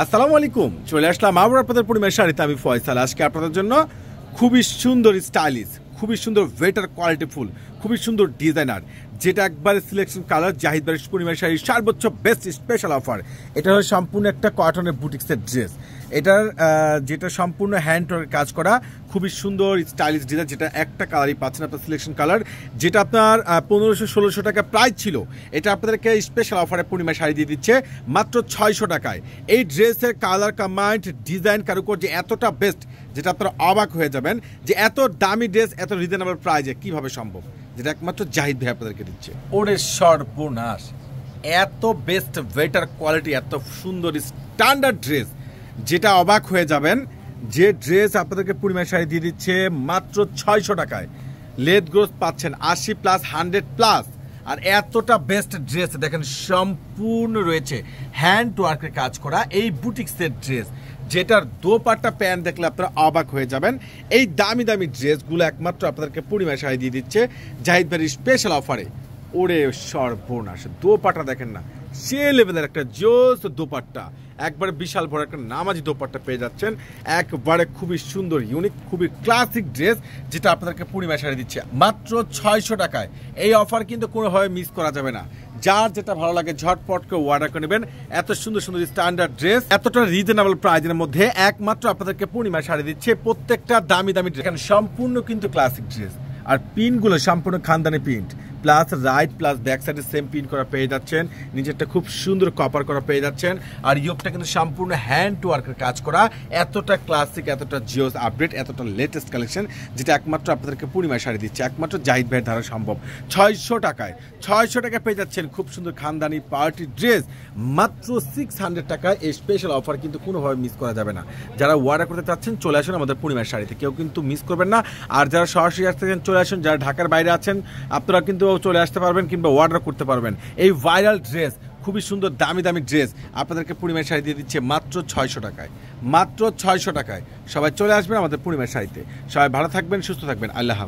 আসসালামু আলাইকুম। চলে আসলাম আবার আপনাদের পরিমাণ শাড়িতে। আমি ফয়সাল। আজকে আপনাদের জন্য খুবই সুন্দর স্টাইলিশ, খুবই সুন্দর ওয়েটার কোয়ালিটিফুল, খুবই সুন্দর ডিজাইনার, যেটা একবারে সিলেকশন কালার জাহিদ বারিশ পূর্ণিমা শাড়ির সর্বোচ্চ বেস্ট স্পেশাল অফার। এটা হলো সম্পূর্ণ একটা কটনের বুটিক্সের ড্রেস। এটার যেটা সম্পূর্ণ হ্যান্ড ওয়ার্কের কাজ করা, খুবই সুন্দর স্টাইলিশ ডিজাইন, যেটা একটা কালারই পাচ্ছেন আপনার সিলেকশন কালার, যেটা আপনার 1500-1600 টাকা প্রাইস ছিল। এটা আপনাদেরকে স্পেশাল অফারে পূর্ণিমা শাড়ি দিয়ে দিচ্ছে মাত্র 600 টাকায়। এই ড্রেসের কালার কম্বাইন্ড ডিজাইন কারুকার্য এতটা বেস্ট, যেটা আপনারা অবাক হয়ে যাবেন যে এত দামি ড্রেস এত রিজনেবল প্রাইসে কিভাবে সম্ভব, যেটা একমাত্র জাহিদ ভাই আপনাদেরকে দিচ্ছে। ওরে সর্বনাশ, এত বেস্ট ওয়েটার কোয়ালিটি, এত সুন্দর স্ট্যান্ডার্ড ড্রেস, যেটা অবাক হয়ে যাবেন। যে ড্রেস আপনাদেরকে পূর্ণিমা শাড়ি দিয়ে দিচ্ছে মাত্র 600 টাকায়। লেদ গ্রোথ পাচ্ছেন 80+, 100+, আর এতটা বেস্ট ড্রেস দেখেন সম্পূর্ণ রয়েছে হ্যান্ড ওয়ার্কের কাজ করা এই বুটিক্সের ড্রেস, যেটার দোপাট্টা প্যান্ট দেখলে আপনারা অবাক হয়ে যাবেন। এই দামি দামি ড্রেসগুলো একমাত্র আপনাদেরকে পূর্ণিমা শাড়ি দিয়ে দিচ্ছে জাহিদ ভাইয়ের স্পেশাল অফারে। ওরে সর্বনাশ, দোপাট্টা দেখেন না, সে লেভেলের একটা জোস দোপাট্টা, একবারে বিশাল বড় একটা নামাজি দোপাট্টা পেয়ে যাচ্ছেন। একবারে খুবই সুন্দর ইউনিক, খুবই ক্লাসিক ড্রেস, যেটা আপনাদেরকে পূর্ণিমা শাড়ি দিচ্ছে মাত্র 600 টাকায়। এই অফার কিন্তু কোনোভাবে মিস করা যাবে না। যার যেটা ভালো লাগে ঝটপট করে অর্ডার করে নেবেন। এত সুন্দর সুন্দর স্ট্যান্ডার্ড ড্রেস এতটা রিজনেবল প্রাইসের মধ্যে একমাত্র আপনাদেরকে পূর্ণিমা শাড়ি দিচ্ছে। প্রত্যেকটা দামি দামি ড্রেস, এখানে সম্পূর্ণ কিন্তু ক্লাসিক ড্রেস, আর পিনগুলো সম্পূর্ণ খানদানি print, plus right plus back সাইডে সেম প্রিন্ট করা পেয়ে যাচ্ছেন। নিচেরটা খুব সুন্দর কপার করা পেয়ে যাচ্ছেন, আর ইয়োগটা কিন্তু সম্পূর্ণ হ্যান্ড ওয়ার্কের কাজ করা। এতটা ক্লাসিক, এতটা জিওস আপডেট, এতটা লেটেস্ট কালেকশন, যেটা একমাত্র আপনাদেরকে পূর্ণিমা শাড়ি দিচ্ছে একমাত্র জাহিদ ভাইয়ের দ্বারা সম্ভব। 600 টাকায়, 600 টাকায় পেয়ে যাচ্ছেন খুব সুন্দর খানদানি পার্টি ড্রেস মাত্র 600 টাকায়। এই স্পেশাল অফার কিন্তু কোনোভাবে মিস করা যাবে না। যারা অর্ডার করতে চাচ্ছেন চলে আসুন আমাদের পূর্ণিমা শাড়িতে, কেউ কিন্তু মিস করবেন না। আর যারা সরাসরি আসতে চান চলে আসুন, যারা ঢাকার বাইরে আছেন আপনারা কিন্তু চলে আসতে পারবেন কিংবা অর্ডার করতে পারবেন। এই ভাইরাল ড্রেস, খুবই সুন্দর দামি দামি ড্রেস আপনাদেরকে পূর্ণিমা শাড়ি দিয়ে দিচ্ছে মাত্র 600 টাকায়, মাত্র 600 টাকায়। সবাই চলে আসবেন আমাদের পূর্ণিমা শাড়িতে। সবাই ভালো থাকবেন, সুস্থ থাকবেন। আল্লাহ হাফেজ।